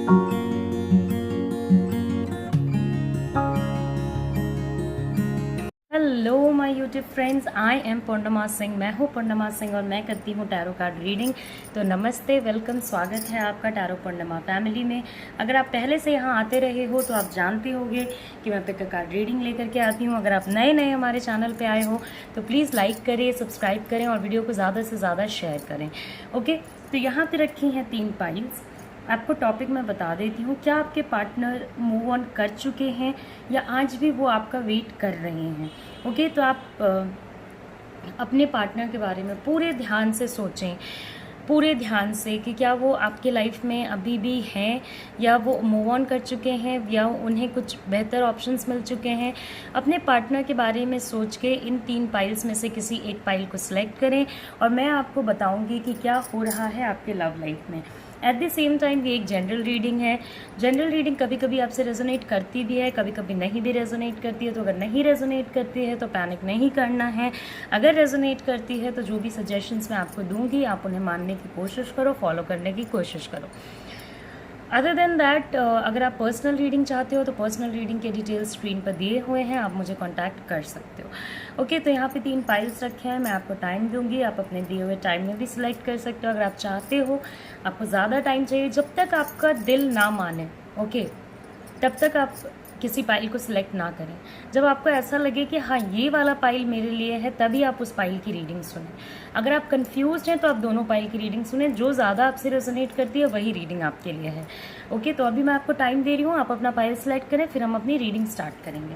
Hello my YouTube friends, I am Purnima Singh. मैं हूँ पूर्णिमा सिंह और मैं करती हूँ टैरो कार्ड रीडिंग। तो नमस्ते, वेलकम, स्वागत है आपका टैरो पूर्णिमा फैमिली में। अगर आप पहले से यहाँ आते रहे हो तो आप जानते होंगे कि मैं पिक कार्ड रीडिंग लेकर के आती हूँ। अगर आप नए नए हमारे चैनल पे आए हो तो प्लीज़ लाइक करें, सब्सक्राइब करें और वीडियो को ज़्यादा से ज़्यादा शेयर करें। ओके, तो यहाँ पर रखी हैं 3 पाइल्स। आपको टॉपिक मैं बता देती हूँ। क्या आपके पार्टनर मूव ऑन कर चुके हैं या आज भी वो आपका वेट कर रहे हैं? ओके, तो आप अपने पार्टनर के बारे में पूरे ध्यान से सोचें, पूरे ध्यान से कि क्या वो आपके लाइफ में अभी भी हैं या वो मूव ऑन कर चुके हैं या उन्हें कुछ बेहतर ऑप्शंस मिल चुके हैं। अपने पार्टनर के बारे में सोच के इन 3 पाइल्स में से किसी एक पाइल को सिलेक्ट करें और मैं आपको बताऊंगी कि क्या हो रहा है आपके लव लाइफ में। एट द सेम टाइम ये एक जनरल रीडिंग है। जनरल रीडिंग कभी कभी आपसे रेजोनेट करती भी है, कभी कभी नहीं भी रेजोनेट करती है। तो अगर नहीं रेजोनेट करती है तो पैनिक नहीं करना है। अगर रेजोनेट करती है तो जो भी सजेशंस मैं आपको दूंगी आप उन्हें मानने की कोशिश करो, फॉलो करने की कोशिश करो। अदर देन दैट, अगर आप पर्सनल रीडिंग चाहते हो तो पर्सनल रीडिंग के डिटेल्स स्क्रीन पर दिए हुए हैं, आप मुझे कांटेक्ट कर सकते हो। ओके, तो यहाँ पे 3 पाइल्स रखे हैं। मैं आपको टाइम दूंगी, आप अपने दिए हुए टाइम में भी सिलेक्ट कर सकते हो। अगर आप चाहते हो, आपको ज़्यादा टाइम चाहिए, जब तक आपका दिल ना माने, ओके, तब तक आप किसी पाइल को सिलेक्ट ना करें। जब आपको ऐसा लगे कि हाँ ये वाला पाइल मेरे लिए है, तभी आप उस पाइल की रीडिंग सुनें। अगर आप कंफ्यूज्ड हैं तो आप दोनों पाइल की रीडिंग सुनें। जो ज़्यादा आपसे रेजोनेट करती है वही रीडिंग आपके लिए है। ओके, तो अभी मैं आपको टाइम दे रही हूँ, आप अपना पाइल सिलेक्ट करें, फिर हम अपनी रीडिंग स्टार्ट करेंगे।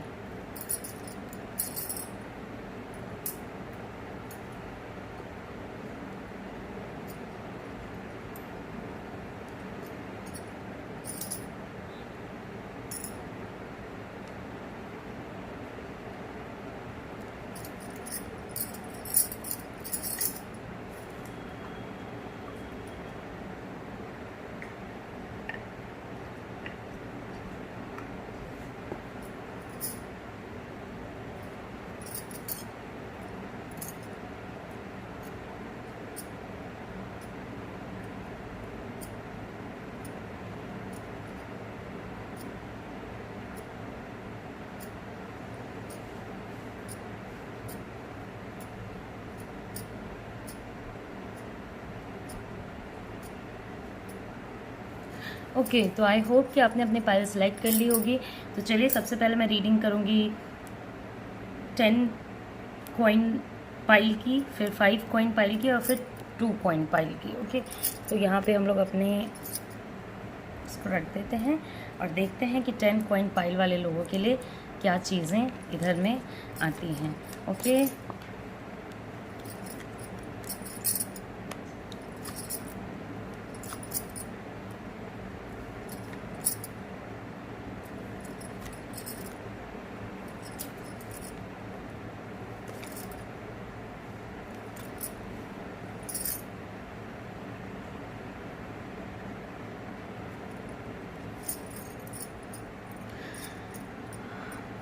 ओके, तो आई होप कि आपने अपने पाइल सेलेक्ट कर ली होगी। तो चलिए, सबसे पहले मैं रीडिंग करूँगी 10 कॉइन पाइल की, फिर 5 कॉइन पाइल की और फिर 2 कॉइन पाइल की। ओके, तो यहाँ पे हम लोग अपने इसको रख देते हैं और देखते हैं कि 10 कॉइन पाइल वाले लोगों के लिए क्या चीज़ें इधर में आती हैं। ओके,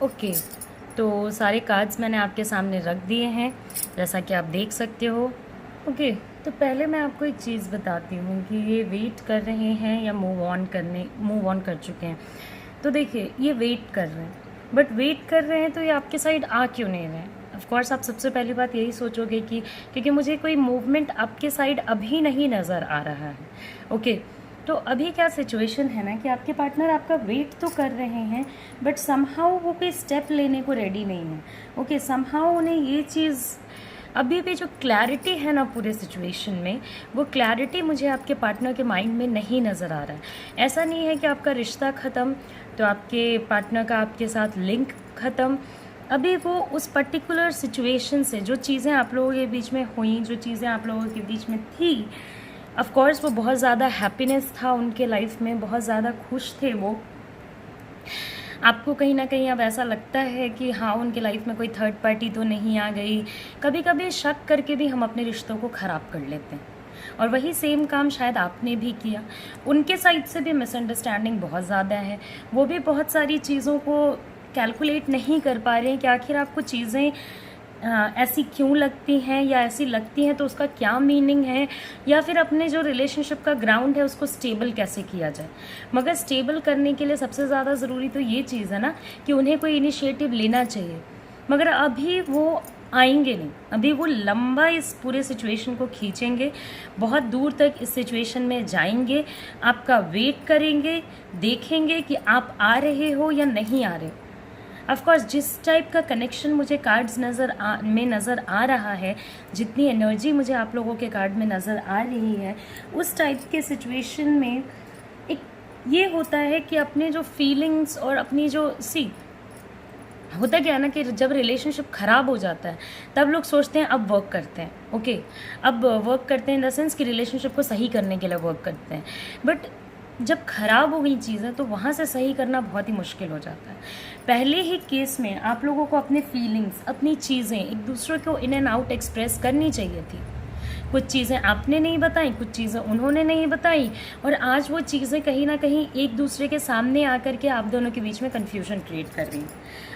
ओके, तो सारे कार्ड्स मैंने आपके सामने रख दिए हैं, जैसा कि आप देख सकते हो। ओके, तो पहले मैं आपको एक चीज़ बताती हूँ कि ये वेट कर रहे हैं या मूव ऑन कर चुके हैं। तो देखिए, ये वेट कर रहे हैं, बट वेट कर रहे हैं तो ये आपके साइड आ क्यों नहीं रहे हैं? ऑफकोर्स आप सबसे पहली बात यही सोचोगे कि क्योंकि मुझे कोई मूवमेंट आपके साइड अभी नहीं नज़र आ रहा है। ओके, तो अभी क्या सिचुएशन है ना कि आपके पार्टनर आपका वेट तो कर रहे हैं बट समहाउ वो कोई स्टेप लेने को रेडी नहीं है। ओके, समहाउ उन्हें ये चीज़ अभी भी जो क्लैरिटी है ना पूरे सिचुएशन में, वो क्लैरिटी मुझे आपके पार्टनर के माइंड में नहीं नज़र आ रहा है। ऐसा नहीं है कि आपका रिश्ता ख़त्म तो आपके पार्टनर का आपके साथ लिंक ख़त्म। अभी वो उस पर्टिकुलर सिचुएशन से, जो चीज़ें आप लोगों के बीच में हुई, जो चीज़ें आप लोगों के बीच में थी, ऑफ कोर्स वो बहुत ज़्यादा हैप्पीनेस था उनके लाइफ में, बहुत ज़्यादा खुश थे वो। आपको कहीं ना कहीं अब ऐसा लगता है कि हाँ उनके लाइफ में कोई थर्ड पार्टी तो नहीं आ गई। कभी कभी शक करके भी हम अपने रिश्तों को ख़राब कर लेते हैं और वही सेम काम शायद आपने भी किया। उनके साइड से भी मिसअंडरस्टैंडिंग बहुत ज़्यादा है, वो भी बहुत सारी चीज़ों को कैलकुलेट नहीं कर पा रहे हैं कि आखिर आपको चीज़ें ऐसी क्यों लगती हैं, या ऐसी लगती हैं तो उसका क्या मीनिंग है, या फिर अपने जो रिलेशनशिप का ग्राउंड है उसको स्टेबल कैसे किया जाए। मगर स्टेबल करने के लिए सबसे ज़्यादा ज़रूरी तो ये चीज़ है ना कि उन्हें कोई इनिशिएटिव लेना चाहिए। मगर अभी वो आएंगे नहीं, अभी वो लंबा इस पूरे सिचुएशन को खींचेंगे, बहुत दूर तक इस सिचुएशन में जाएंगे, आपका वेट करेंगे, देखेंगे कि आप आ रहे हो या नहीं आ रहे हो। ऑफ कोर्स जिस टाइप का कनेक्शन मुझे कार्ड्स में नज़र आ रहा है, जितनी एनर्जी मुझे आप लोगों के कार्ड में नज़र आ रही है, उस टाइप के सिचुएशन में एक ये होता है कि अपने जो फीलिंग्स और अपनी जो होता क्या है ना कि जब रिलेशनशिप ख़राब हो जाता है तब लोग सोचते हैं अब वर्क करते हैं, ओके अब वर्क करते हैं इन द सेंस कि रिलेशनशिप को सही करने के लिए वर्क करते हैं। बट जब ख़राब हो गई चीज़ें तो वहाँ से सही करना बहुत ही मुश्किल हो जाता है। पहले ही केस में आप लोगों को अपने फीलिंग्स, अपनी चीज़ें एक दूसरे को इन एंड आउट एक्सप्रेस करनी चाहिए थी। कुछ चीज़ें आपने नहीं बताई, कुछ चीज़ें उन्होंने नहीं बताई, और आज वो चीज़ें कहीं ना कहीं एक दूसरे के सामने आकर के आप दोनों के बीच में कन्फ्यूजन क्रिएट कर रही हैं,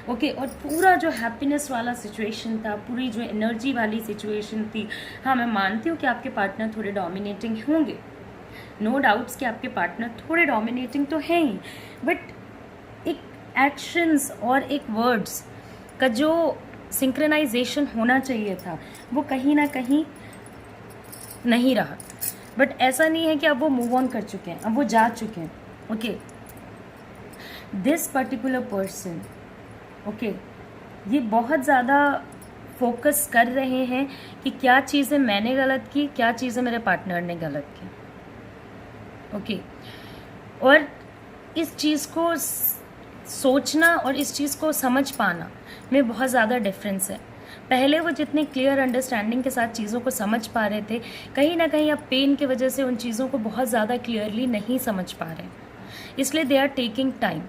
ओके। और पूरा जो हैप्पीनेस वाला सिचुएशन था, पूरी जो एनर्जी वाली सिचुएशन थी, हाँ मैं मानती हूँ कि आपके पार्टनर थोड़े डोमिनेटिंग होंगे, नो डाउट्स कि आपके पार्टनर थोड़े डोमिनेटिंग तो हैं ही, बट एक एक्शंस और एक वर्ड्स का जो सिंक्रोनाइजेशन होना चाहिए था वो कहीं ना कहीं नहीं रहा। बट ऐसा नहीं है कि अब वो मूव ऑन कर चुके हैं, अब वो जा चुके हैं, okay. This particular person, okay, ये बहुत ज़्यादा फोकस कर रहे हैं कि क्या चीज़ें मैंने गलत की, क्या चीज़ें मेरे पार्टनर ने गलत की, ओके। और इस चीज़ को सोचना और इस चीज़ को समझ पाना में बहुत ज़्यादा डिफरेंस है। पहले वो जितने क्लियर अंडरस्टैंडिंग के साथ चीज़ों को समझ पा रहे थे, कहीं ना कहीं अब पेन की वजह से उन चीज़ों को बहुत ज़्यादा क्लियरली नहीं समझ पा रहे, इसलिए they are taking time.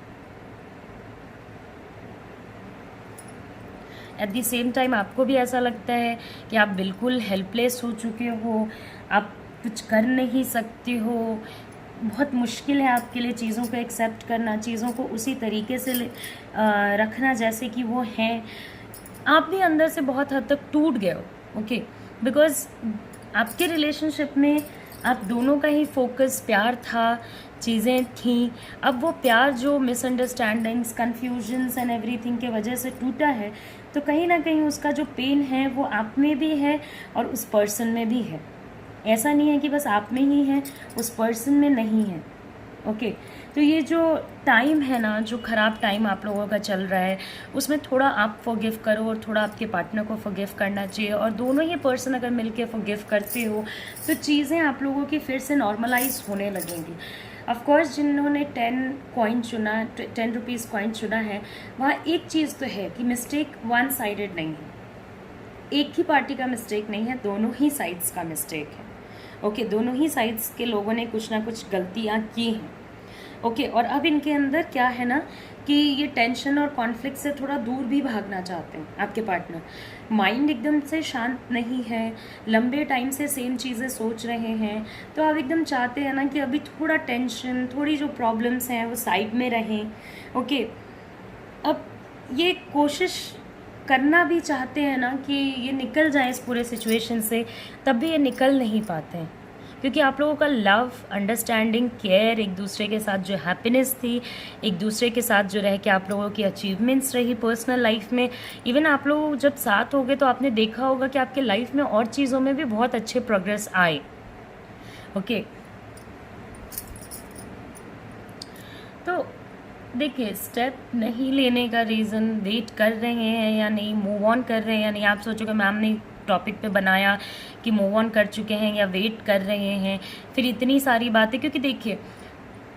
At the same time आपको भी ऐसा लगता है कि आप बिल्कुल हेल्पलेस हो चुके हो, आप कुछ कर नहीं सकते हो, बहुत मुश्किल है आपके लिए चीज़ों को एक्सेप्ट करना, चीज़ों को उसी तरीके से रखना जैसे कि वो हैं। आप भी अंदर से बहुत हद तक टूट गए हो, ओके, बिकॉज आपके रिलेशनशिप में आप दोनों का ही फोकस प्यार था, चीज़ें थीं। अब वो प्यार जो मिसअंडरस्टैंडिंग्स, कन्फ्यूजन्स एंड एवरीथिंग के वजह से टूटा है, तो कहीं ना कहीं उसका जो पेन है वो आप में भी है और उस पर्सन में भी है। ऐसा नहीं है कि बस आप में ही है, उस पर्सन में नहीं है, ओके। तो ये जो टाइम है ना, जो ख़राब टाइम आप लोगों का चल रहा है, उसमें थोड़ा आप फॉरगिव करो और थोड़ा आपके पार्टनर को फॉरगिव करना चाहिए, और दोनों ही पर्सन अगर मिलके फॉरगिव करते हो तो चीज़ें आप लोगों की फिर से नॉर्मलाइज होने लगेंगी। ऑफ कोर्स जिन्होंने 10 कॉइन चुना, 10 रुपीज़ कॉइन चुना है, वहाँ एक चीज़ तो है कि मिस्टेक वन साइडेड नहीं है, एक ही पार्टी का मिस्टेक नहीं है, दोनों ही साइड्स का मिस्टेक है, ओके। दोनों ही साइड्स के लोगों ने कुछ ना कुछ गलतियाँ की हैं, ओके। और अब इनके अंदर क्या है ना कि ये टेंशन और कॉन्फ्लिक्ट से थोड़ा दूर भी भागना चाहते हैं आपके पार्टनर। माइंड एकदम से शांत नहीं है, लंबे टाइम से सेम चीज़ें सोच रहे हैं, तो आप एकदम चाहते हैं ना कि अभी थोड़ा टेंशन, थोड़ी जो प्रॉब्लम्स हैं वो साइड में रहें, ओके। अब ये कोशिश करना भी चाहते हैं ना कि ये निकल जाए इस पूरे सिचुएशन से, तब भी ये निकल नहीं पाते हैं, क्योंकि आप लोगों का लव, अंडरस्टैंडिंग, केयर, एक दूसरे के साथ जो हैप्पीनेस थी, एक दूसरे के साथ जो रह के आप लोगों की अचीवमेंट्स रही पर्सनल लाइफ में, इवन आप लोग जब साथ हो गए तो आपने देखा होगा कि आपके लाइफ में और चीज़ों में भी बहुत अच्छे प्रोग्रेस आए, ओके। तो देखिए, स्टेप नहीं लेने का रीज़न वेट कर रहे हैं या नहीं, मूव ऑन कर रहे हैं या नहीं। आप सोचोगे मैम ने टॉपिक पे बनाया कि मूव ऑन कर चुके हैं या वेट कर रहे हैं, फिर इतनी सारी बातें, क्योंकि देखिए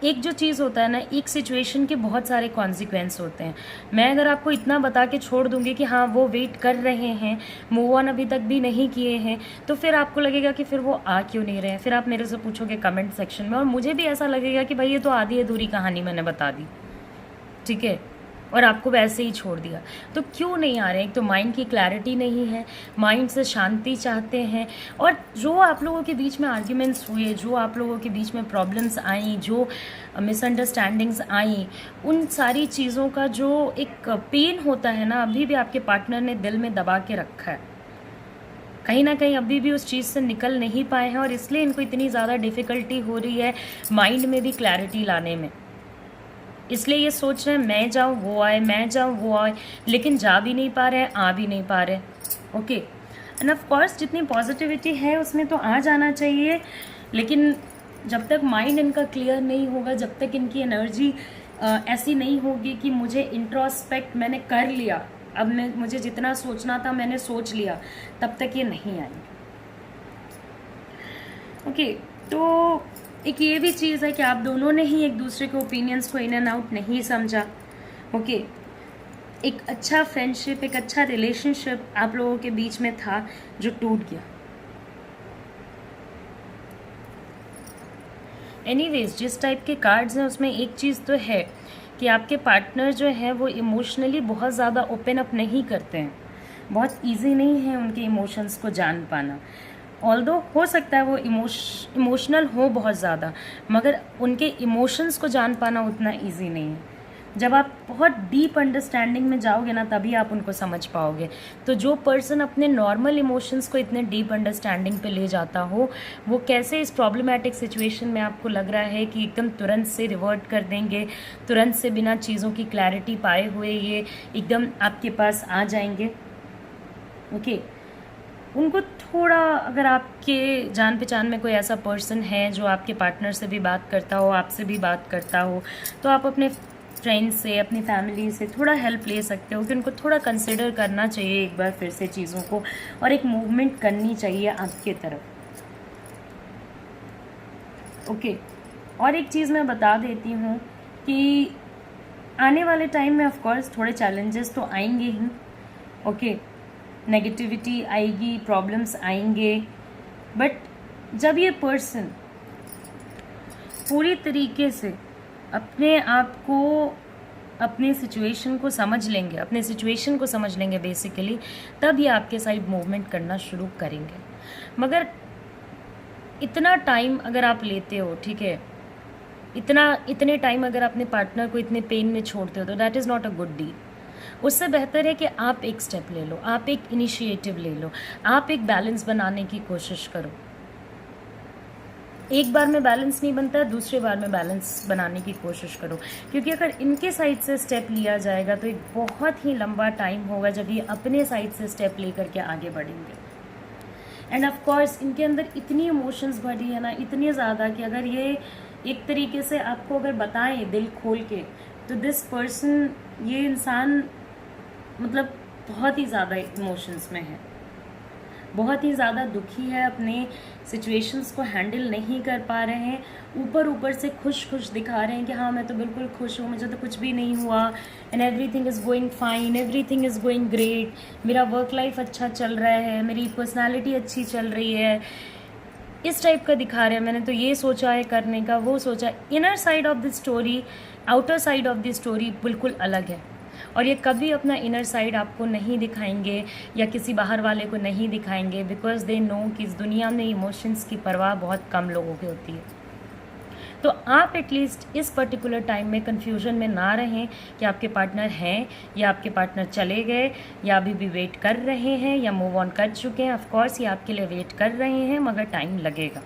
एक जो चीज़ होता है ना, एक सिचुएशन के बहुत सारे कॉन्सिक्वेंस होते हैं। मैं अगर आपको इतना बता के छोड़ दूंगी कि हाँ वो वेट कर रहे हैं, मूव ऑन अभी तक भी नहीं किए हैं, तो फिर आपको लगेगा कि फिर वो आ क्यों नहीं रहे हैं। फिर आप मेरे से पूछोगे कमेंट सेक्शन में, और मुझे भी ऐसा लगेगा कि भाई ये तो आधी अधूरी कहानी मैंने बता दी, ठीक है। और आपको वैसे ही छोड़ दिया। तो क्यों नहीं आ रहे हैं? एक तो माइंड की क्लैरिटी नहीं है, माइंड से शांति चाहते हैं, और जो आप लोगों के बीच में आर्ग्यूमेंट्स हुए, जो आप लोगों के बीच में प्रॉब्लम्स आई, जो मिसअंडरस्टैंडिंग्स आई, उन सारी चीज़ों का जो एक पेन होता है ना, अभी भी आपके पार्टनर ने दिल में दबा के रखा है। कहीं ना कहीं अभी भी उस चीज़ से निकल नहीं पाए हैं, और इसलिए इनको इतनी ज़्यादा डिफ़िकल्टी हो रही है माइंड में भी क्लैरिटी लाने में। इसलिए ये सोच रहे हैं मैं जाऊँ वो आए, मैं जाऊँ वो आए, लेकिन जा भी नहीं पा रहे हैं, आ भी नहीं पा रहे। ओके, एंड ऑफ कोर्स जितनी पॉजिटिविटी है उसमें तो आ जाना चाहिए, लेकिन जब तक माइंड इनका क्लियर नहीं होगा, जब तक इनकी एनर्जी ऐसी नहीं होगी कि मुझे इंट्रोस्पेक्ट मैंने कर लिया, अब मुझे जितना सोचना था मैंने सोच लिया, तब तक ये नहीं आएंगे। ओके, तो एक ये भी चीज़ है कि आप दोनों ने ही एक दूसरे के ओपिनियंस को इन एंड आउट नहीं समझा। ओके, एक अच्छा फ्रेंडशिप, एक अच्छा रिलेशनशिप आप लोगों के बीच में था जो टूट गया। एनीवेज, जिस टाइप के कार्ड्स हैं उसमें एक चीज़ तो है कि आपके पार्टनर जो है वो इमोशनली बहुत ज़्यादा ओपन अप नहीं करते हैं, बहुत इजी नहीं है उनके इमोशंस को जान पाना। ऑल्दो हो सकता है वो इमोशनल हो बहुत ज़्यादा, मगर उनके इमोशंस को जान पाना उतना इजी नहीं है। जब आप बहुत डीप अंडरस्टैंडिंग में जाओगे ना, तभी आप उनको समझ पाओगे। तो जो पर्सन अपने नॉर्मल इमोशंस को इतने डीप अंडरस्टैंडिंग पे ले जाता हो, वो कैसे इस प्रॉब्लमैटिक सिचुएशन में आपको लग रहा है कि एकदम तुरंत से रिवर्ट कर देंगे, तुरंत से बिना चीज़ों की क्लैरिटी पाए हुए ये एकदम आपके पास आ जाएंगे। ओके, उनको थोड़ा, अगर आपके जान पहचान में कोई ऐसा पर्सन है जो आपके पार्टनर से भी बात करता हो, आपसे भी बात करता हो, तो आप अपने फ्रेंड्स से, अपनी फैमिली से थोड़ा हेल्प ले सकते हो कि उनको थोड़ा कंसिडर करना चाहिए एक बार फिर से चीज़ों को, और एक मूवमेंट करनी चाहिए आपके तरफ। ओके, और एक चीज़ मैं बता देती हूँ कि आने वाले टाइम में ऑफ कोर्स थोड़े चैलेंजेस तो आएंगे ही। ओके, नेगेटिविटी आएगी, प्रॉब्लम्स आएंगे, बट जब ये पर्सन पूरी तरीके से अपने आप को, अपने सिचुएशन को समझ लेंगे, अपने सिचुएशन को समझ लेंगे बेसिकली, तब ये आपके साइड मूवमेंट करना शुरू करेंगे। मगर इतना टाइम अगर आप लेते हो, ठीक है, इतने टाइम अगर अपने पार्टनर को इतने पेन में छोड़ते हो, तो that is not a good deal. उससे बेहतर है कि आप एक स्टेप ले लो, आप एक इनिशिएटिव ले लो, आप एक बैलेंस बनाने की कोशिश करो। एक बार में बैलेंस नहीं बनता, दूसरे बार में बैलेंस बनाने की कोशिश करो, क्योंकि अगर इनके साइड से स्टेप लिया जाएगा तो एक बहुत ही लंबा टाइम होगा जब ये अपने साइड से स्टेप ले करके आगे बढ़ेंगे। एंड ऑफ कोर्स इनके अंदर इतनी इमोशंस भरी है ना, इतनी ज़्यादा, कि अगर ये एक तरीके से आपको अगर बताएं दिल खोल के, तो दिस पर्सन, ये इंसान मतलब बहुत ही ज़्यादा इमोशंस में है, बहुत ही ज़्यादा दुखी है, अपने सिचुएशंस को हैंडल नहीं कर पा रहे हैं। ऊपर से खुश दिखा रहे हैं कि हाँ मैं तो बिल्कुल खुश हूँ, मुझे तो कुछ भी नहीं हुआ, and everything is going fine, everything is going great, मेरा वर्क लाइफ अच्छा चल रहा है, मेरी पर्सनालिटी अच्छी चल रही है, इस टाइप का दिखा रहे हैं। मैंने तो ये सोचा है करने का, वो सोचा। Inner side of the story, outer side of the story बिल्कुल अलग है, और ये कभी अपना इनर साइड आपको नहीं दिखाएंगे या किसी बाहर वाले को नहीं दिखाएंगे, बिकॉज दे नो कि इस दुनिया में इमोशंस की परवाह बहुत कम लोगों की होती है। तो आप एटलीस्ट इस पर्टिकुलर टाइम में कन्फ्यूजन में ना रहें कि आपके पार्टनर हैं या आपके पार्टनर चले गए या अभी भी वेट कर रहे हैं या मूव ऑन कर चुके हैं। ऑफ कोर्स ये आपके लिए वेट कर रहे हैं, मगर टाइम लगेगा।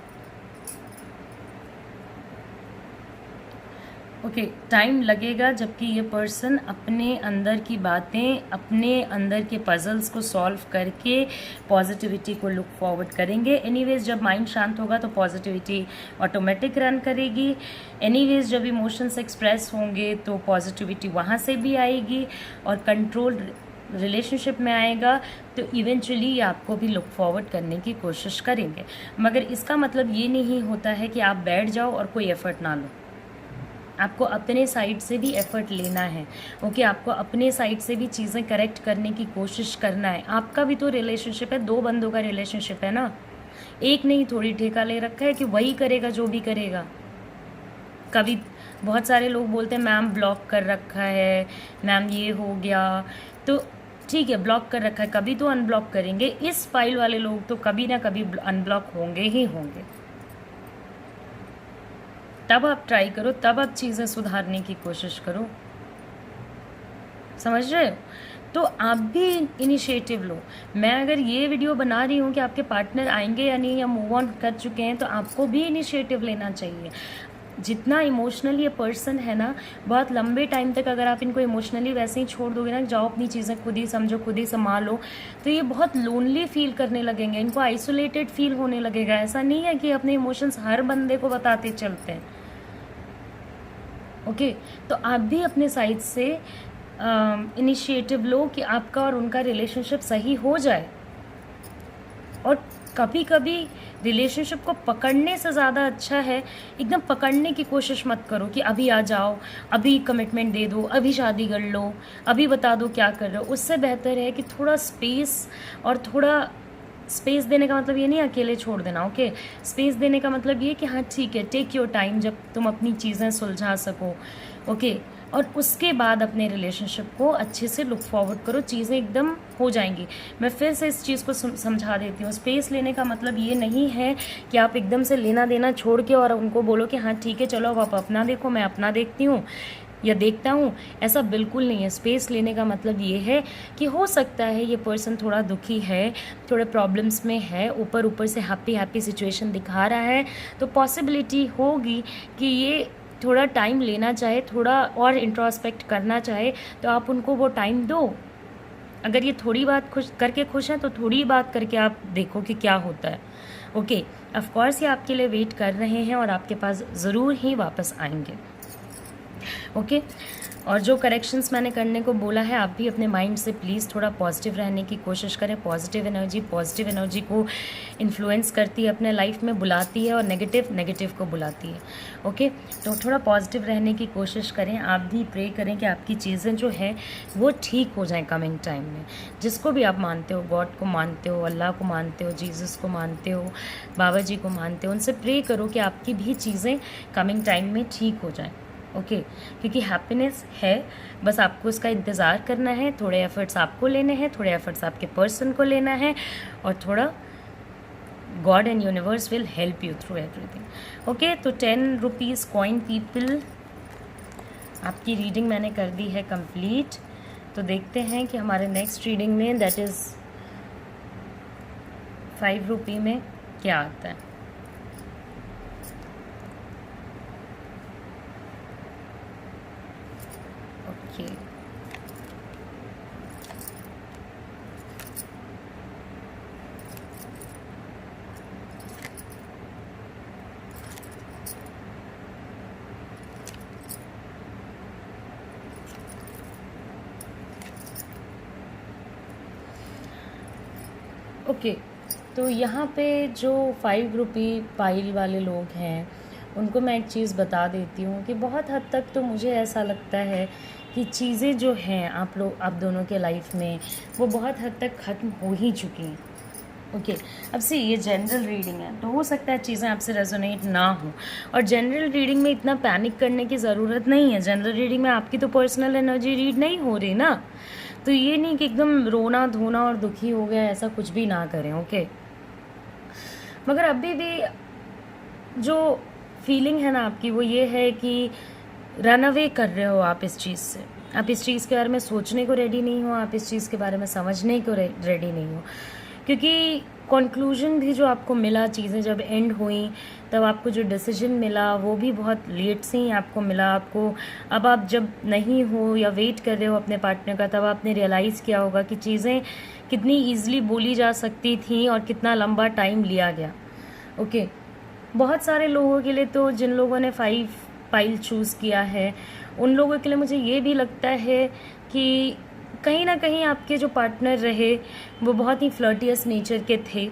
ओके, टाइम लगेगा, जबकि ये पर्सन अपने अंदर की बातें, अपने अंदर के पजल्स को सॉल्व करके पॉजिटिविटी को लुक फॉरवर्ड करेंगे। एनीवेज जब माइंड शांत होगा तो पॉजिटिविटी ऑटोमेटिक रन करेगी। एनीवेज जब इमोशंस एक्सप्रेस होंगे तो पॉजिटिविटी वहाँ से भी आएगी, और कंट्रोल रिलेशनशिप में आएगा, तो इवेंचुअली आपको भी लुक फॉरवर्ड करने की कोशिश करेंगे। मगर इसका मतलब ये नहीं होता है कि आप बैठ जाओ और कोई एफर्ट ना लो। आपको अपने साइड से भी एफर्ट लेना है। ओके, आपको अपने साइड से भी चीज़ें करेक्ट करने की कोशिश करना है। आपका भी तो रिलेशनशिप है, दो बंदों का रिलेशनशिप है ना, एक नहीं थोड़ी ठेका ले रखा है कि वही करेगा जो भी करेगा। कभी बहुत सारे लोग बोलते हैं मैम ब्लॉक कर रखा है, मैम ये हो गया, तो ठीक है ब्लॉक कर रखा है, कभी तो अनब्लॉक करेंगे। इस फाइल वाले लोग तो कभी ना कभी अनब्लॉक होंगे ही होंगे। तब आप ट्राई करो, तब आप चीज़ें सुधारने की कोशिश करो, समझ रहे हो? तो आप भी इनिशिएटिव लो। मैं अगर ये वीडियो बना रही हूँ कि आपके पार्टनर आएंगे या नहीं, या मूव ऑन कर चुके हैं, तो आपको भी इनिशिएटिव लेना चाहिए। जितना इमोशनल ये पर्सन है ना, बहुत लंबे टाइम तक अगर आप इनको इमोशनली वैसे ही छोड़ दोगे ना, जाओ अपनी चीज़ें खुद ही समझो, खुद ही संभालो, तो ये बहुत लोनली फील करने लगेंगे, इनको आइसोलेटेड फील होने लगेगा। ऐसा नहीं है कि अपने इमोशंस हर बंदे को बताते चलते हैं, ओके? तो आप भी अपने साइड से इनिशिएटिव लो कि आपका और उनका रिलेशनशिप सही हो जाए। और कभी कभी रिलेशनशिप को पकड़ने से ज़्यादा अच्छा है, एकदम पकड़ने की कोशिश मत करो कि अभी आ जाओ, अभी कमिटमेंट दे दो, अभी शादी कर लो, अभी बता दो क्या कर रहे हो। उससे बेहतर है कि थोड़ा स्पेस, और थोड़ा स्पेस देने का मतलब ये नहीं अकेले छोड़ देना, ओके? स्पेस देने का मतलब ये कि हाँ ठीक है, टेक योर टाइम, जब तुम अपनी चीज़ें सुलझा सको, ओके? और उसके बाद अपने रिलेशनशिप को अच्छे से लुक फॉरवर्ड करो, चीज़ें एकदम हो जाएंगी। मैं फिर से इस चीज़ को समझा देती हूँ। स्पेस लेने का मतलब ये नहीं है कि आप एकदम से लेना देना छोड़ के और उनको बोलो कि हाँ ठीक है चलो अब आप अपना देखो, मैं अपना देखती हूँ या देखता हूँ, ऐसा बिल्कुल नहीं है। स्पेस लेने का मतलब ये है कि हो सकता है ये पर्सन थोड़ा दुखी है, थोड़े प्रॉब्लम्स में है, ऊपर ऊपर से हैप्पी सिचुएशन दिखा रहा है, तो पॉसिबिलिटी होगी कि ये थोड़ा टाइम लेना चाहे, थोड़ा और इंट्रोस्पेक्ट करना चाहे, तो आप उनको वो टाइम दो। अगर ये थोड़ी बात खुश हैं, तो थोड़ी बात करके आप देखो कि क्या होता है, ओके? ऑफ कोर्स ये आपके लिए वेट कर रहे हैं और आपके पास ज़रूर ही वापस आएंगे, ओके? और जो करेक्शंस मैंने करने को बोला है, आप भी अपने माइंड से प्लीज़ थोड़ा पॉजिटिव रहने की कोशिश करें। पॉजिटिव एनर्जी को इन्फ्लुएंस करती है, अपने लाइफ में बुलाती है, और नेगेटिव को बुलाती है, ओके? तो थोड़ा पॉजिटिव रहने की कोशिश करें। आप भी प्रे करें कि आपकी चीज़ें जो है वो ठीक हो जाएं कमिंग टाइम में। जिसको भी आप मानते हो, गॉड को मानते हो, अल्लाह को मानते हो, जीसस को मानते हो, बाबा जी को मानते हो, उनसे प्रे करो कि आपकी भी चीज़ें कमिंग टाइम में ठीक हो जाएं, ओके? क्योंकि हैप्पीनेस है, बस आपको उसका इंतज़ार करना है। थोड़े एफर्ट्स आपको लेने हैं, थोड़े एफर्ट्स आपके पर्सन को लेना है, और थोड़ा God and universe will help you through everything, okay? तो 10 रुपीज़ कॉइन पीपल, आपकी रीडिंग मैंने कर दी है कंप्लीट। तो देखते हैं कि हमारे नेक्स्ट रीडिंग में, दैट इज़ 5 रुपये में क्या आता है। ओके, ओके, तो यहाँ पे जो 5 रुपये पाइल वाले लोग हैं, उनको मैं एक चीज़ बता देती हूँ कि बहुत हद तक तो मुझे ऐसा लगता है कि चीज़ें जो हैं आप दोनों के लाइफ में, वो बहुत हद तक ख़त्म हो ही चुकी हैं, ओके? अब से ये जनरल रीडिंग है, तो हो सकता है चीज़ें आपसे रेजोनेट ना हो, और जनरल रीडिंग में इतना पैनिक करने की ज़रूरत नहीं है। जनरल रीडिंग में आपकी तो पर्सनल एनर्जी रीड नहीं हो रही ना, तो ये नहीं कि एकदम रोना धोना और दुखी हो गया, ऐसा कुछ भी ना करें, ओके? मगर अभी भी जो फीलिंग है ना आपकी, वो ये है कि रन अवे कर रहे हो आप इस चीज़ से। आप इस चीज़ के बारे में सोचने को रेडी नहीं हो, आप इस चीज़ के बारे में समझने को रेडी नहीं हो, क्योंकि कंक्लूजन भी जो आपको मिला, चीज़ें जब एंड हुई, तब आपको जो डिसीजन मिला वो भी बहुत लेट से ही आपको मिला। आपको अब आप जब नहीं हो या वेट कर रहे हो अपने पार्टनर का, तब आपने रियलाइज़ किया होगा कि चीज़ें कितनी ईजिली बोली जा सकती थी और कितना लंबा टाइम लिया गया, ओके? बहुत सारे लोगों के लिए, तो जिन लोगों ने 5 पाइल चूज़ किया है, उन लोगों के लिए मुझे ये भी लगता है कि कहीं ना कहीं आपके जो पार्टनर रहे वो बहुत ही फ्लर्टियस नेचर के थे।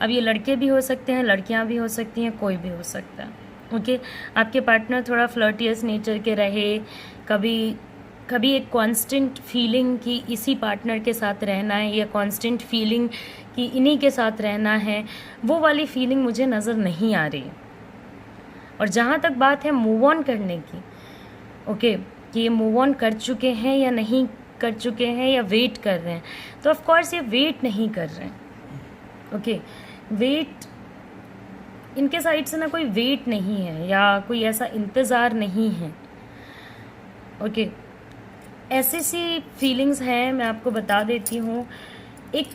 अब ये लड़के भी हो सकते हैं, लड़कियां भी हो सकती हैं, कोई भी हो सकता है, ओके? आपके पार्टनर थोड़ा फ्लर्टियस नेचर के रहे, कभी एक कांस्टेंट फीलिंग कि इसी पार्टनर के साथ रहना है, या कांस्टेंट फीलिंग कि इन्हीं के साथ रहना है, वो वाली फीलिंग मुझे नज़र नहीं आ रही, और जहाँ तक बात है मूव ऑन करने की, ओके, कि ये मूव ऑन कर चुके हैं या नहीं कर चुके हैं या वेट कर रहे हैं, तो ऑफ कोर्स ये वेट नहीं कर रहे हैं, ओके। वेट इनके साइड से ना कोई वेट नहीं है या कोई ऐसा इंतज़ार नहीं है, ओके। ऐसी सी फीलिंग्स हैं, मैं आपको बता देती हूँ। एक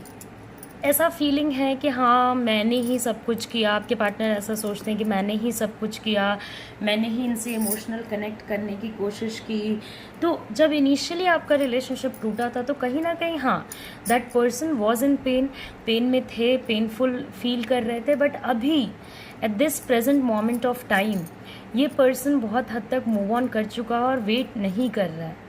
ऐसा फीलिंग है कि हाँ मैंने ही सब कुछ किया, आपके पार्टनर ऐसा सोचते हैं कि मैंने ही सब कुछ किया, मैंने ही इनसे इमोशनल कनेक्ट करने की कोशिश की। तो जब इनिशियली आपका रिलेशनशिप टूटा था तो कहीं ना कहीं हाँ that person was in pen में थे, पेनफुल फील कर रहे थे, बट अभी at this present moment of time ये पर्सन बहुत हद तक मूव ऑन कर चुका है और वेट नहीं कर रहा है।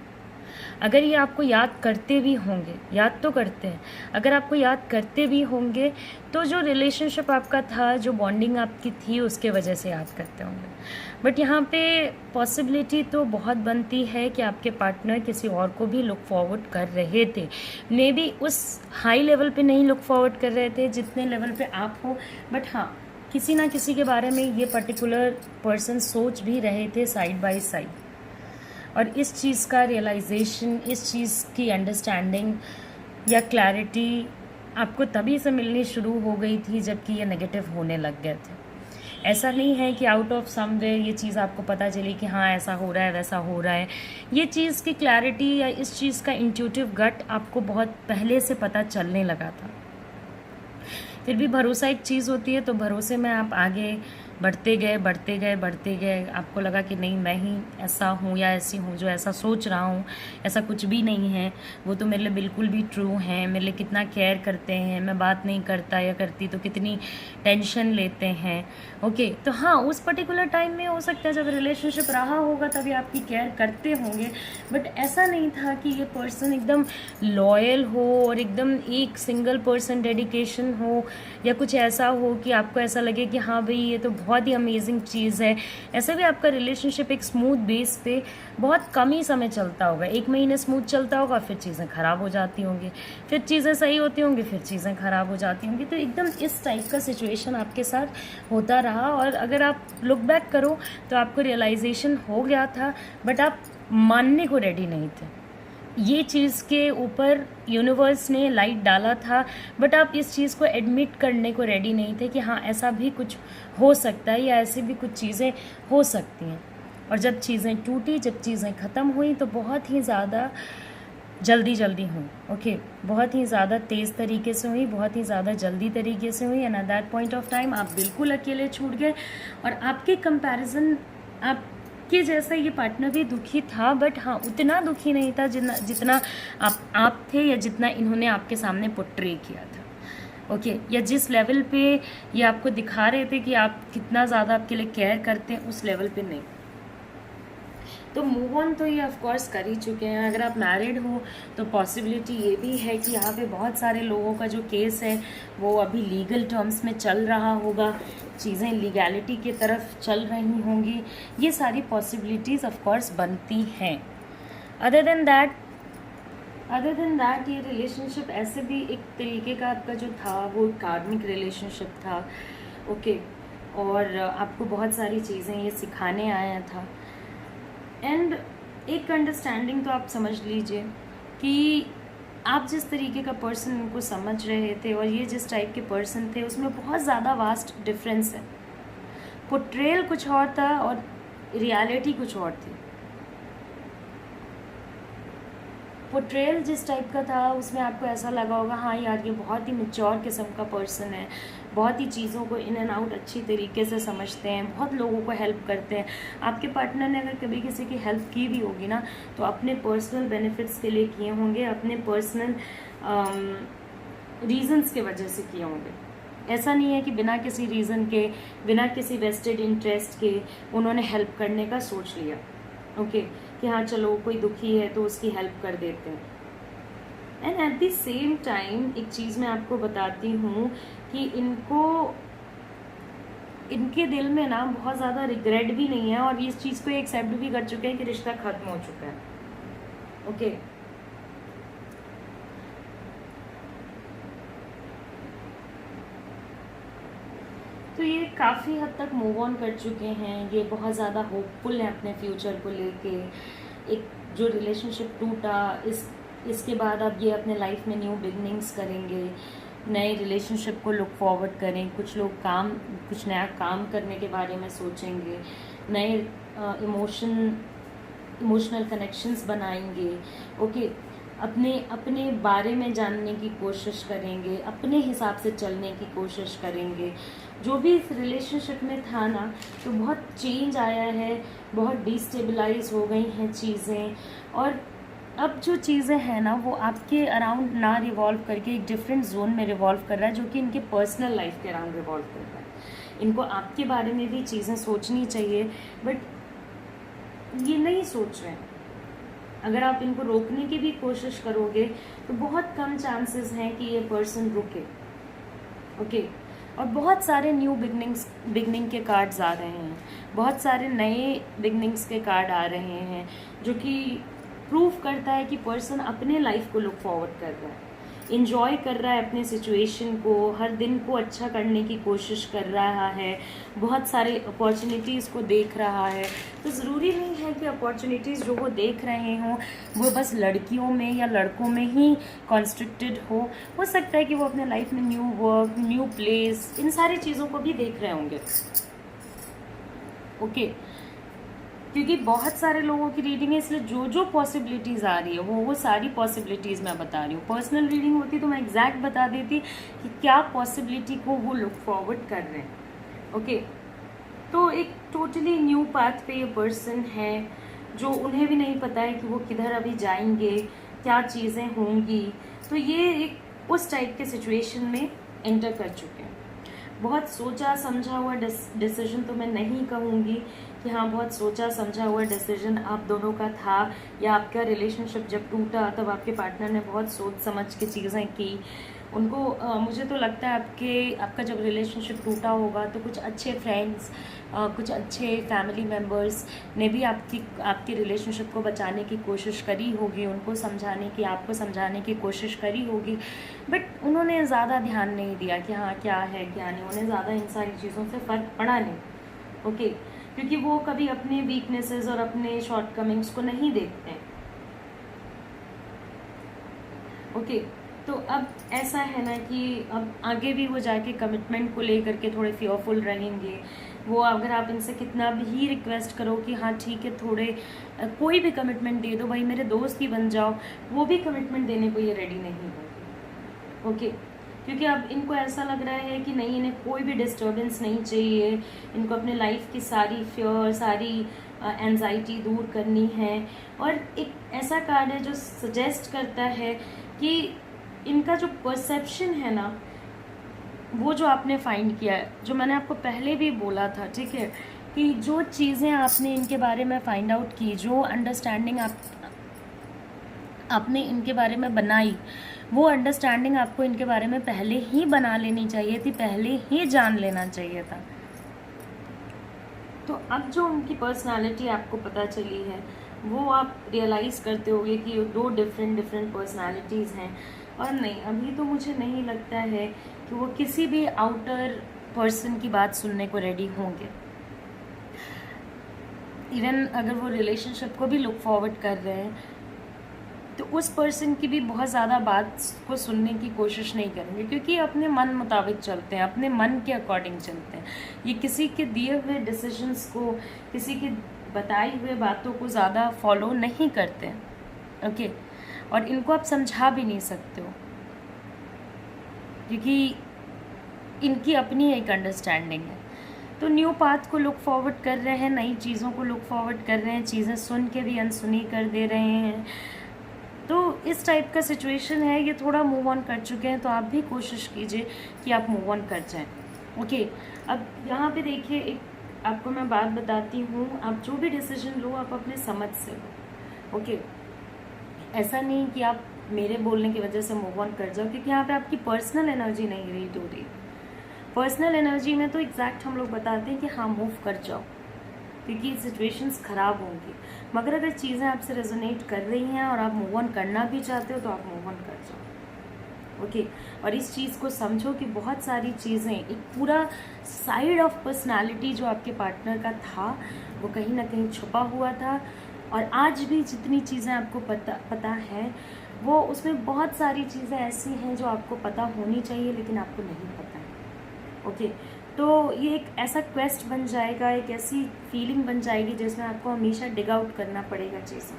अगर ये आपको याद करते भी होंगे, याद तो करते हैं, अगर आपको याद करते भी होंगे तो जो रिलेशनशिप आपका था, जो बॉन्डिंग आपकी थी, उसके वजह से याद करते होंगे। बट यहाँ पे पॉसिबिलिटी तो बहुत बनती है कि आपके पार्टनर किसी और को भी लुक फॉरवर्ड कर रहे थे। मे बी उस हाई लेवल पे नहीं लुक फॉरवर्ड कर रहे थे जितने लेवल पे आप हो, बट हाँ किसी ना किसी के बारे में ये पर्टिकुलर पर्सन सोच भी रहे थे साइड बाय साइड। और इस चीज़ का रियलाइजेशन, इस चीज़ की अंडरस्टैंडिंग या क्लैरिटी आपको तभी से मिलनी शुरू हो गई थी जबकि ये नेगेटिव होने लग गए थे। ऐसा नहीं है कि आउट ऑफ समवेयर ये चीज़ आपको पता चली कि हाँ ऐसा हो रहा है, वैसा हो रहा है। ये चीज़ की क्लैरिटी या इस चीज़ का इंट्यूटिव गट आपको बहुत पहले से पता चलने लगा था। फिर भी भरोसा एक चीज़ होती है, तो भरोसे में आप आगे बढ़ते गए। आपको लगा कि नहीं मैं ही ऐसा हूँ या ऐसी हूँ जो ऐसा सोच रहा हूँ, ऐसा कुछ भी नहीं है, वो तो मेरे लिए बिल्कुल भी ट्रू हैं, मेरे लिए कितना केयर करते हैं, मैं बात नहीं करता या करती तो कितनी टेंशन लेते हैं, ओके। तो हाँ उस पर्टिकुलर टाइम में हो सकता है जब रिलेशनशिप रहा होगा तभी आपकी केयर करते होंगे, बट ऐसा नहीं था कि ये पर्सन एकदम लॉयल हो और एकदम एक सिंगल पर्सन डेडिकेशन हो या कुछ ऐसा हो कि आपको ऐसा लगे कि हाँ भाई ये तो बहुत ही अमेजिंग चीज़ है। ऐसे भी आपका रिलेशनशिप एक स्मूथ बेस पे बहुत कम ही समय चलता होगा, 1 महीने स्मूथ चलता होगा, फिर चीज़ें ख़राब हो जाती होंगी, फिर चीज़ें सही होती होंगी, फिर चीज़ें ख़राब हो जाती होंगी। तो एकदम इस टाइप का सिचुएशन आपके साथ होता रहा। और अगर आप लुक बैक करो तो आपको रियलाइजेशन हो गया था, बट आप मानने को रेडी नहीं थे। ये चीज़ के ऊपर यूनिवर्स ने लाइट डाला था, बट आप इस चीज़ को एडमिट करने को रेडी नहीं थे कि हाँ ऐसा भी कुछ हो सकता है या ऐसी भी कुछ चीज़ें हो सकती हैं। और जब चीज़ें टूटी, जब चीज़ें ख़त्म हुई तो बहुत ही ज़्यादा जल्दी हुई, ओके, बहुत ही ज़्यादा तेज़ तरीके से हुई, बहुत ही ज़्यादा जल्दी तरीके से हुई। And at that point of time आप बिल्कुल अकेले छूट गए और आपके कंपैरिजन आपके जैसा ये पार्टनर भी दुखी था, बट हाँ उतना दुखी नहीं था जितना आप थे या जितना इन्होंने आपके सामने पोर्ट्रे किया था, ओके। या जिस लेवल पे ये आपको दिखा रहे थे कि आप कितना ज़्यादा आपके लिए केयर करते हैं, उस लेवल पे नहीं। तो मूव ऑन तो ये ऑफ कोर्स कर ही चुके हैं। अगर आप मैरिड हो तो पॉसिबिलिटी ये भी है कि यहाँ पे बहुत सारे लोगों का जो केस है वो अभी लीगल टर्म्स में चल रहा होगा, चीज़ें लीगैलिटी की तरफ चल रही होंगी। ये सारी पॉसिबिलिटीज़ ऑफ कोर्स बनती हैं। अदर देन दैट ये रिलेशनशिप ऐसे भी एक तरीके का आपका जो था वो कार्मिक रिलेशनशिप था, ओके। और आपको बहुत सारी चीज़ें ये सिखाने आया था। एंड एक अंडरस्टैंडिंग तो आप समझ लीजिए कि आप जिस तरीके का पर्सन उनको समझ रहे थे और ये जिस टाइप के पर्सन थे उसमें बहुत ज़्यादा वास्ट डिफरेंस है। पोर्ट्रेयल कुछ और था और रियलिटी कुछ और थी। पोर्ट्रेयल जिस टाइप का था उसमें आपको ऐसा लगा होगा हाँ यार ये बहुत ही मैच्योर किस्म का पर्सन है, बहुत ही चीज़ों को इन एंड आउट अच्छी तरीके से समझते हैं, बहुत लोगों को हेल्प करते हैं। आपके पार्टनर ने अगर कभी किसी की हेल्प की भी होगी ना तो अपने पर्सनल बेनिफिट्स के लिए किए होंगे, अपने पर्सनल रीजंस के वजह से किए होंगे। ऐसा नहीं है कि बिना किसी रीज़न के, बिना किसी वेस्टेड इंटरेस्ट के उन्होंने हेल्प करने का सोच लिया, ओके, कि हाँ चलो कोई दुखी है तो उसकी हेल्प कर देते हैं। And eight the same time एक चीज़ मैं आपको बताती हूँ कि इनके दिल में ना बहुत ज़्यादा रिग्रेट भी नहीं है और इस चीज़ को एक्सेप्ट भी कर चुके हैं कि रिश्ता ख़त्म हो चुका है, ओके। तो ये काफ़ी हद तक मूव ऑन कर चुके हैं, ये बहुत ज़्यादा होपफुल हैं अपने फ्यूचर को लेके। एक जो रिलेशनशिप टूटा, इसके बाद अब ये अपने लाइफ में न्यू बिगनिंग्स करेंगे, नए रिलेशनशिप को लुक फॉरवर्ड करें। कुछ लोग कुछ नया काम करने के बारे में सोचेंगे, नए इमोशनल कनेक्शंस बनाएंगे। ओके, अपने बारे में जानने की कोशिश करेंगे, अपने हिसाब से चलने की कोशिश करेंगे। जो भी इस रिलेशनशिप में था ना, तो बहुत चेंज आया है, बहुत डिस्टेबलाइज हो गई हैं चीज़ें। और अब जो चीज़ें हैं ना, वो आपके अराउंड ना रिवॉल्व करके एक डिफरेंट जोन में रिवॉल्व कर रहा है, जो कि इनके पर्सनल लाइफ के अराउंड रिवॉल्व कर रहा है। इनको आपके बारे में भी चीज़ें सोचनी चाहिए, बट ये नहीं सोच रहे हैं। अगर आप इनको रोकने की भी कोशिश करोगे तो बहुत कम चांसेस हैं कि ये पर्सन रुके। ओके, और बहुत सारे न्यू बिगनिंग के कार्ड्स आ रहे हैं, बहुत सारे नए बिगनिंग्स के कार्ड आ रहे हैं, जो कि प्रूव करता है कि पर्सन अपने लाइफ को लुक फॉरवर्ड कर रहा है, इंजॉय कर रहा है अपने सिचुएशन को, हर दिन को अच्छा करने की कोशिश कर रहा है, बहुत सारे अपॉर्चुनिटीज़ को देख रहा है। तो ज़रूरी नहीं है कि अपॉर्चुनिटीज़ जो वो देख रहे हों वो बस लड़कियों में या लड़कों में ही कॉन्स्ट्रिक्टेड हो सकता है कि वो अपने लाइफ में न्यू वर्क, न्यू प्लेस, इन सारी चीज़ों को भी देख रहे होंगे। ओके, क्योंकि बहुत सारे लोगों की रीडिंग है, इसलिए जो जो पॉसिबिलिटीज़ आ रही है वो सारी पॉसिबिलिटीज़ मैं बता रही हूँ। पर्सनल रीडिंग होती तो मैं एग्जैक्ट बता देती कि क्या पॉसिबिलिटी को वो लुक फॉरवर्ड कर रहे हैं। ओके, तो एक टोटली न्यू पाथ पे ये पर्सन है, जो उन्हें भी नहीं पता है कि वो किधर अभी जाएंगे, क्या चीज़ें होंगी। तो ये एक उस टाइप के सिचुएशन में एंटर कर चुके हैं। बहुत सोचा समझा हुआ डिसीजन तो मैं नहीं कहूँगी कि हाँ बहुत सोचा समझा हुआ डिसीजन आप दोनों का था, या आपका रिलेशनशिप जब टूटा तब आपके पार्टनर ने बहुत सोच समझ के चीज़ें की। उनको मुझे तो लगता है आपका जब रिलेशनशिप टूटा होगा तो कुछ अच्छे फ्रेंड्स, कुछ अच्छे फैमिली मेम्बर्स ने भी आपके रिलेशनशिप को बचाने की कोशिश करी होगी, उनको समझाने की, आपको समझाने की कोशिश करी होगी, बट उन्होंने ज़्यादा ध्यान नहीं दिया कि हाँ क्या है क्या नहीं। उन्हें ज़्यादा इन सारी चीज़ों से फ़र्क पड़ा नहीं। ओके, क्योंकि वो कभी अपने वीकनेसेस और अपने शॉर्टकमिंग्स को नहीं देखते हैं। ओके, तो अब ऐसा है ना कि अब आगे भी वो जाके कमिटमेंट को लेकर के थोड़े फियरफुल रहेंगे। वो अगर आप इनसे कितना भी रिक्वेस्ट करो कि हाँ ठीक है थोड़े कोई भी कमिटमेंट दे दो भाई, मेरे दोस्त ही बन जाओ, वो भी कमिटमेंट देने को ये रेडी नहीं होंगे। ओके, क्योंकि अब इनको ऐसा लग रहा है कि नहीं, इन्हें कोई भी डिस्टर्बेंस नहीं चाहिए, इनको अपने लाइफ की सारी फियर, सारी एंजाइटी दूर करनी है। और एक ऐसा कार्ड है जो सजेस्ट करता है कि इनका जो परसेप्शन है ना, वो जो आपने फाइंड किया है, जो मैंने आपको पहले भी बोला था, ठीक है, कि जो चीज़ें आपने इनके बारे में फाइंड आउट की, जो अंडरस्टैंडिंग आपने इनके बारे में बनाई, वो अंडरस्टैंडिंग आपको इनके बारे में पहले ही बना लेनी चाहिए थी, पहले ही जान लेना चाहिए था। तो अब जो उनकी पर्सनालिटी आपको पता चली है, वो आप रियलाइज़ करते होगे कि दो डिफरेंट पर्सनालिटीज़ हैं। और नहीं, अभी तो मुझे नहीं लगता है कि वो किसी भी आउटर पर्सन की बात सुनने को रेडी होंगे। इवन अगर वो रिलेशनशिप को भी लुक फॉरवर्ड कर रहे हैं तो उस पर्सन की भी बहुत ज़्यादा बात को सुनने की कोशिश नहीं करेंगे, क्योंकि अपने मन मुताबिक चलते हैं, अपने मन के अकॉर्डिंग चलते हैं। ये किसी के दिए हुए डिसीजंस को, किसी के बताई हुए बातों को ज़्यादा फॉलो नहीं करते हैं। ओके, और इनको आप समझा भी नहीं सकते हो, क्योंकि इनकी अपनी एक अंडरस्टैंडिंग है। तो न्यू पाथ को लुक फॉरवर्ड कर रहे हैं, नई चीज़ों को लुक फॉरवर्ड कर रहे हैं, चीज़ें सुन के भी अनसुनी कर दे रहे हैं। तो इस टाइप का सिचुएशन है, ये थोड़ा मूव ऑन कर चुके हैं, तो आप भी कोशिश कीजिए कि आप मूव ऑन कर जाएं। ओके, अब यहाँ पे देखिए, एक आपको मैं बात बताती हूँ, आप जो भी डिसीजन लो आप अपने समझ से लो। ओके, ऐसा नहीं कि आप मेरे बोलने की वजह से मूव ऑन कर जाओ, क्योंकि यहाँ पे आपकी पर्सनल एनर्जी नहीं रीड हो रही। पर्सनल एनर्जी में तो एग्जैक्ट हम लोग बताते हैं कि हाँ मूव कर जाओ, क्योंकि सिचुएशंस ख़राब होंगी। मगर अगर चीज़ें आपसे रेजोनेट कर रही हैं और आप मूव ऑन करना भी चाहते हो तो आप मूव ऑन कर जाओ। ओके। और इस चीज़ को समझो कि बहुत सारी चीज़ें, एक पूरा साइड ऑफ पर्सनालिटी जो आपके पार्टनर का था वो कहीं ना कहीं छुपा हुआ था, और आज भी जितनी चीज़ें आपको पता है वो उसमें बहुत सारी चीज़ें ऐसी हैं जो आपको पता होनी चाहिए लेकिन आपको नहीं पता है। ओके, तो ये एक ऐसा क्वेस्ट बन जाएगा, एक ऐसी फीलिंग बन जाएगी जिसमें आपको हमेशा डिग आउट करना पड़ेगा चीज़ें,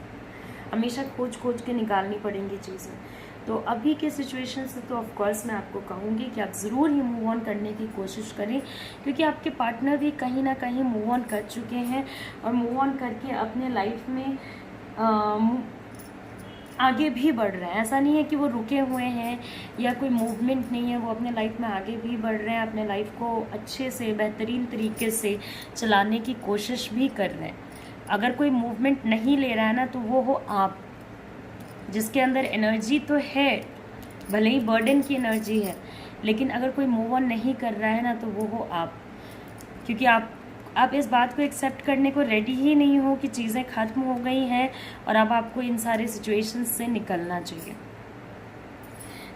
हमेशा खोज के निकालनी पड़ेंगी चीज़ें। तो अभी के सिचुएशन से तो ऑफ कोर्स मैं आपको कहूँगी कि आप ज़रूर ही मूव ऑन करने की कोशिश करें, क्योंकि आपके पार्टनर भी कहीं ना कहीं मूव ऑन कर चुके हैं और मूव ऑन करके अपने लाइफ में आगे भी बढ़ रहे हैं। ऐसा नहीं है कि वो रुके हुए हैं या कोई मूवमेंट नहीं है, वो अपने लाइफ में आगे भी बढ़ रहे हैं, अपने लाइफ को अच्छे से बेहतरीन तरीके से चलाने की कोशिश भी कर रहे हैं। अगर कोई मूवमेंट नहीं ले रहा है ना, तो वो हो आप, जिसके अंदर एनर्जी तो है, भले ही बर्डन की एनर्जी है, लेकिन अगर कोई मूव ऑन नहीं कर रहा है ना, तो वो हो आप, क्योंकि आप इस बात को एक्सेप्ट करने को रेडी ही नहीं हो कि चीज़ें ख़त्म हो गई हैं और अब आपको इन सारे सिचुएशंस से निकलना चाहिए।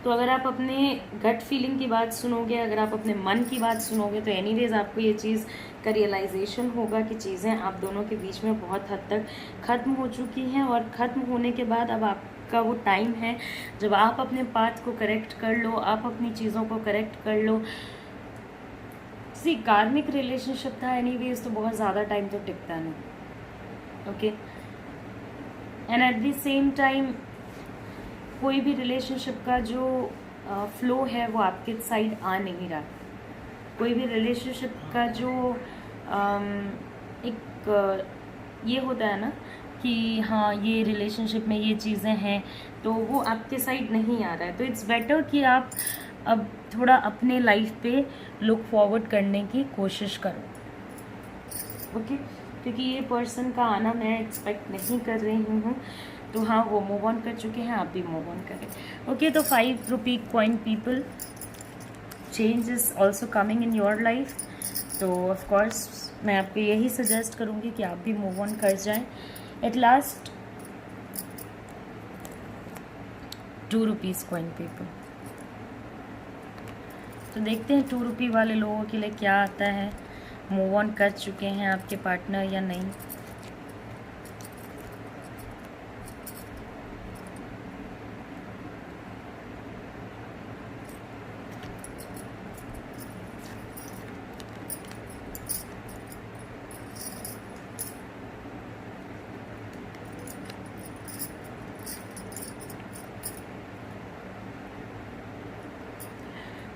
तो अगर आप अपने गट फीलिंग की बात सुनोगे, अगर आप अपने मन की बात सुनोगे, तो एनीवेज आपको ये चीज़ का रियलाइजेशन होगा कि चीज़ें आप दोनों के बीच में बहुत हद तक ख़त्म हो चुकी हैं, और ख़त्म होने के बाद अब आपका वो टाइम है जब आप अपने पाथ को करेक्ट कर लो, आप अपनी चीज़ों को करेक्ट कर लो। सी कार्मिक रिलेशनशिप था एनीवेज, तो बहुत ज़्यादा टाइम तो टिकता नहीं। Okay, and eight the same time कोई भी रिलेशनशिप का जो फ्लो है वो आपके साइड आ नहीं रहा। कोई भी रिलेशनशिप का जो एक ये होता है ना कि हाँ ये रिलेशनशिप में ये चीज़ें हैं, तो वो आपके साइड नहीं आ रहा है। तो इट्स बेटर कि आप अब थोड़ा अपने लाइफ पे लुक फॉरवर्ड करने की कोशिश करो। ओके, क्योंकि ये पर्सन का आना मैं एक्सपेक्ट नहीं कर रही हूँ। तो हाँ, वो मूव ऑन कर चुके हैं, आप भी मूव ऑन करें। ओके, तो 5 rupee coin people, change is also coming in your life. तो ऑफ कोर्स मैं आपको यही सजेस्ट करूँगी कि आप भी मूव ऑन कर जाएं। At last 2 rupees coin people. तो देखते हैं 2 रुपी वाले लोगों के लिए क्या आता है, मूव ऑन कर चुके हैं आपके पार्टनर या नहीं।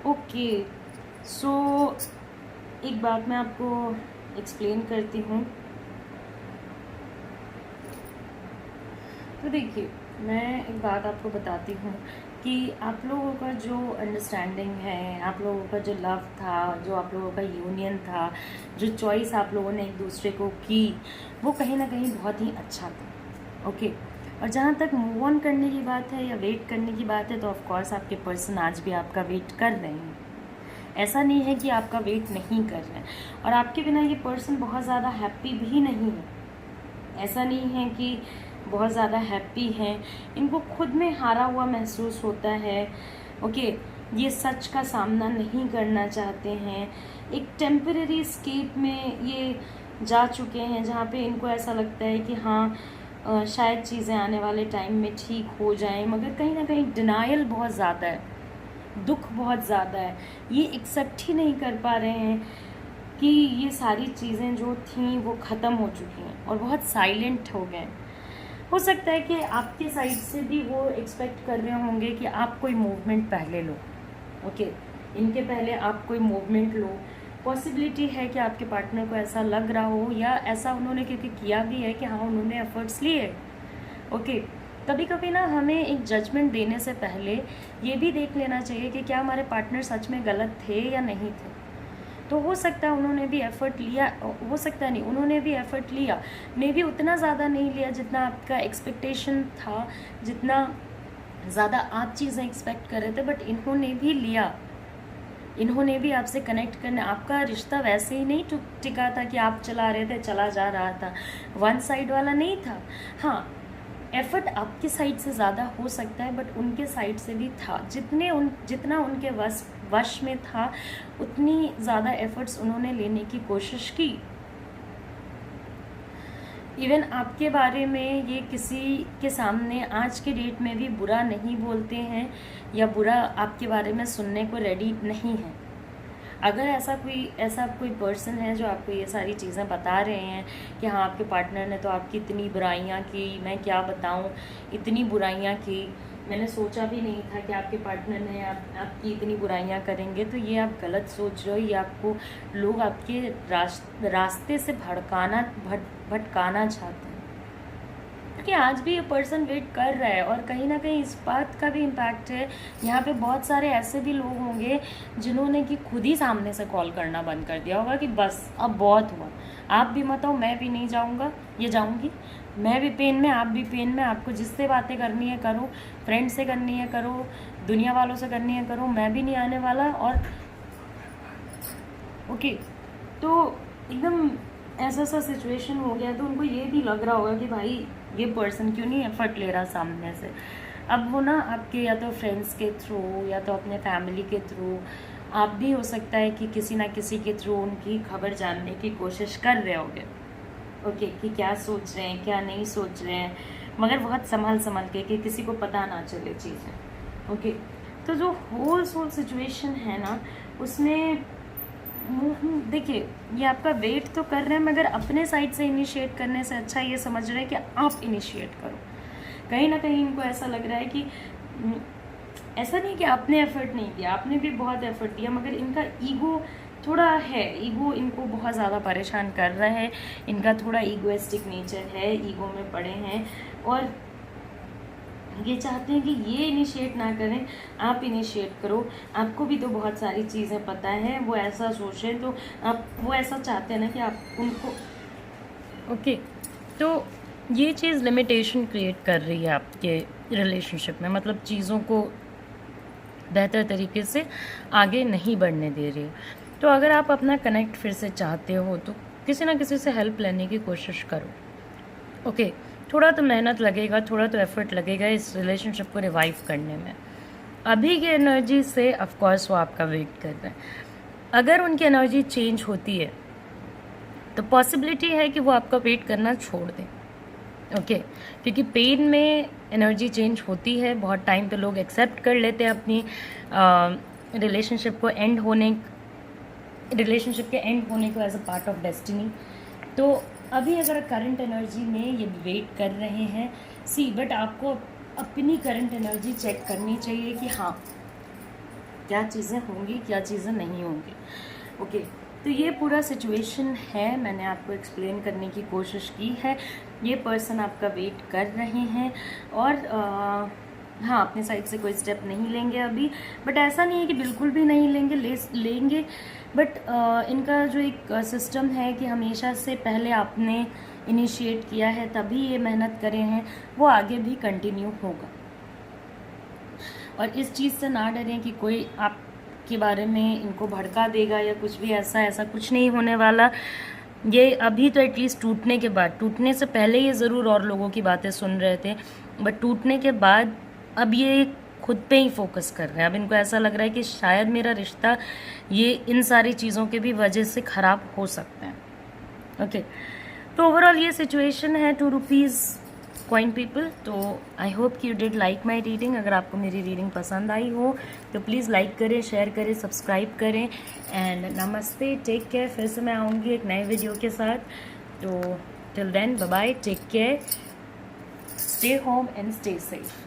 ओके, सो एक बात मैं आपको एक्सप्लेन करती हूँ। तो देखिए, मैं एक बात आपको बताती हूँ कि आप लोगों का जो अंडरस्टैंडिंग है, आप लोगों का जो लव था, जो आप लोगों का यूनियन था, जो चॉइस आप लोगों ने एक दूसरे को की, वो कहीं ना कहीं बहुत ही अच्छा था। ओके, और जहाँ तक मूव ऑन करने की बात है या वेट करने की बात है, तो ऑफ कोर्स आपके पर्सन आज भी आपका वेट कर रहे हैं। ऐसा नहीं है कि आपका वेट नहीं कर रहे हैं, और आपके बिना ये पर्सन बहुत ज़्यादा हैप्पी भी नहीं है। ऐसा नहीं है कि बहुत ज़्यादा हैप्पी हैं, इनको खुद में हारा हुआ महसूस होता है। ओके, ये सच का सामना नहीं करना चाहते हैं, एक टेम्परेरी स्केप में ये जा चुके हैं जहाँ पे इनको ऐसा लगता है कि हाँ शायद चीज़ें आने वाले टाइम में ठीक हो जाएं, मगर कहीं ना कहीं डिनायल बहुत ज़्यादा है, दुख बहुत ज़्यादा है। ये एक्सेप्ट ही नहीं कर पा रहे हैं कि ये सारी चीज़ें जो थीं वो ख़त्म हो चुकी हैं, और बहुत साइलेंट हो गए। हो सकता है कि आपके साइड से भी वो एक्सपेक्ट कर रहे होंगे कि आप कोई मूवमेंट पहले लो। ओके, इनके पहले आप कोई मूवमेंट लो। पॉसिबिलिटी है कि आपके पार्टनर को ऐसा लग रहा हो, या ऐसा उन्होंने क्योंकि किया भी है कि हाँ उन्होंने एफर्ट्स लिए। ओके, कभी कभी ना हमें एक जजमेंट देने से पहले ये भी देख लेना चाहिए कि क्या हमारे पार्टनर सच में गलत थे या नहीं थे। तो हो सकता है उन्होंने भी एफ़र्ट लिया, हो सकता नहीं उन्होंने भी एफ़र्ट लिया, मे भी उतना ज़्यादा नहीं लिया जितना आपका एक्सपेक्टेशन था, जितना ज़्यादा आप चीज़ें एक्सपेक्ट कर रहे थे, बट इन्होंने भी लिया। इन्होंने भी आपसे कनेक्ट करने, आपका रिश्ता वैसे ही नहीं टिका था कि आप चला रहे थे, चला जा रहा था, वन साइड वाला नहीं था। हाँ, एफर्ट आपकी साइड से ज़्यादा हो सकता है, बट उनके साइड से भी था। जितना उनके वश में था उतनी ज़्यादा एफर्ट्स उन्होंने लेने की कोशिश की। इवन आपके बारे में ये किसी के सामने आज के डेट में भी बुरा नहीं बोलते हैं या बुरा आपके बारे में सुनने को रेडी नहीं है। अगर ऐसा कोई पर्सन है जो आपको ये सारी चीज़ें बता रहे हैं कि हाँ आपके पार्टनर ने तो आपकी इतनी बुराइयां की, मैं क्या बताऊं, इतनी बुराइयां की, मैंने सोचा भी नहीं था कि आपके पार्टनर ने आपकी इतनी बुराइयां करेंगे, तो ये आप गलत सोच रहे हो। ये आपको लोग आपके रास्ते से भटकाना चाहते हैं, क्योंकि आज भी ये पर्सन वेट कर रहा है। और कहीं ना कहीं इस बात का भी इम्पैक्ट है, यहाँ पे बहुत सारे ऐसे भी लोग होंगे जिन्होंने कि खुद ही सामने से कॉल करना बंद कर दिया होगा कि बस अब बहुत हुआ, आप भी मत आओ, मैं भी नहीं जाऊँगा, ये जाऊँगी, मैं भी पेन में, आप भी पेन में, आपको जिससे बातें करनी है करो, फ्रेंड से करनी है करो, दुनिया वालों से करनी है करो, मैं भी नहीं आने वाला। और ओके, तो एकदम ऐसा सिचुएशन हो गया। तो उनको ये भी लग रहा होगा कि भाई ये पर्सन क्यों नहीं एफर्ट ले रहा सामने से। अब वो ना आपके या तो फ्रेंड्स के थ्रू या तो अपने फैमिली के थ्रू, आप भी हो सकता है कि किसी ना किसी के थ्रू उनकी खबर जानने की कोशिश कर रहे होगे, ओके, कि क्या सोच रहे हैं क्या नहीं सोच रहे हैं, मगर बहुत संभल के कि किसी को पता ना चले चीज़ें, ओके। तो जो होल सिचुएशन है ना, उसमें देखिए ये आपका वेट तो कर रहे हैं, मगर अपने साइड से इनिशिएट करने से अच्छा ये समझ रहे हैं कि आप इनिशिएट करो। कहीं ना कहीं इनको ऐसा लग रहा है कि ऐसा नहीं कि आपने एफर्ट नहीं किया, आपने भी बहुत एफर्ट दिया, मगर इनका ईगो थोड़ा है, ईगो इनको बहुत ज़्यादा परेशान कर रहा है। इनका थोड़ा ईगोइस्टिक नेचर है, ईगो में पड़े हैं और ये चाहते हैं कि ये इनिशिएट ना करें, आप इनिशिएट करो। आपको भी तो बहुत सारी चीज़ें पता है, वो ऐसा सोचें तो वो ऐसा चाहते हैं ना कि आप उनको, ओके। तो ये चीज़ लिमिटेशन क्रिएट कर रही है आपके रिलेशनशिप में, मतलब चीज़ों को बेहतर तरीके से आगे नहीं बढ़ने दे रही है। तो अगर आप अपना कनेक्ट फिर से चाहते हो तो किसी ना किसी से हेल्प लेने की कोशिश करो, ओके। थोड़ा तो मेहनत लगेगा, थोड़ा तो एफर्ट लगेगा इस रिलेशनशिप को रिवाइव करने में। अभी की एनर्जी से ऑफ कोर्स वो आपका वेट कर रहे हैं। अगर उनकी एनर्जी चेंज होती है तो पॉसिबिलिटी है कि वो आपका वेट करना छोड़ दें, ओके। क्योंकि पेन में एनर्जी चेंज होती है, बहुत टाइम तो लोग एक्सेप्ट कर लेते हैं अपनी रिलेशनशिप के एंड होने को as a part of destiny. तो अभी अगर करंट एनर्जी में ये वेट कर रहे हैं बट आपको अपनी करंट एनर्जी चेक करनी चाहिए कि हाँ क्या चीज़ें होंगी क्या चीज़ें नहीं होंगी, ओके। तो ये पूरा सिचुएशन है, मैंने आपको एक्सप्लेन करने की कोशिश की है। ये पर्सन आपका वेट कर रहे हैं और हाँ अपने साइड से कोई स्टेप नहीं लेंगे अभी, बट ऐसा नहीं है कि बिल्कुल भी नहीं लेंगे बट इनका जो एक सिस्टम है कि हमेशा से पहले आपने इनिशिएट किया है तभी ये मेहनत करे हैं, वो आगे भी कंटिन्यू होगा। और इस चीज़ से ना डरें कि कोई आपके बारे में इनको भड़का देगा या कुछ भी, ऐसा कुछ नहीं होने वाला। ये अभी तो एटलीस्ट टूटने के बाद, टूटने से पहले ये ज़रूर और लोगों की बातें सुन रहे थे, बट टूटने के बाद अब ये खुद पे ही फोकस कर रहे हैं। अब इनको ऐसा लग रहा है कि शायद मेरा रिश्ता ये इन सारी चीज़ों के भी वजह से ख़राब हो सकता है, ओके। तो ओवरऑल ये सिचुएशन है 2 रुपीज़ कॉइन पीपल। तो आई होप कि you did like my reading. अगर आपको मेरी रीडिंग पसंद आई हो तो प्लीज़ लाइक करें, शेयर करें, सब्सक्राइब करें एंड नमस्ते, टेक केयर। फिर से मैं आऊँगी एक नए वीडियो के साथ। तो till then bye bye, take care, stay home and stay safe.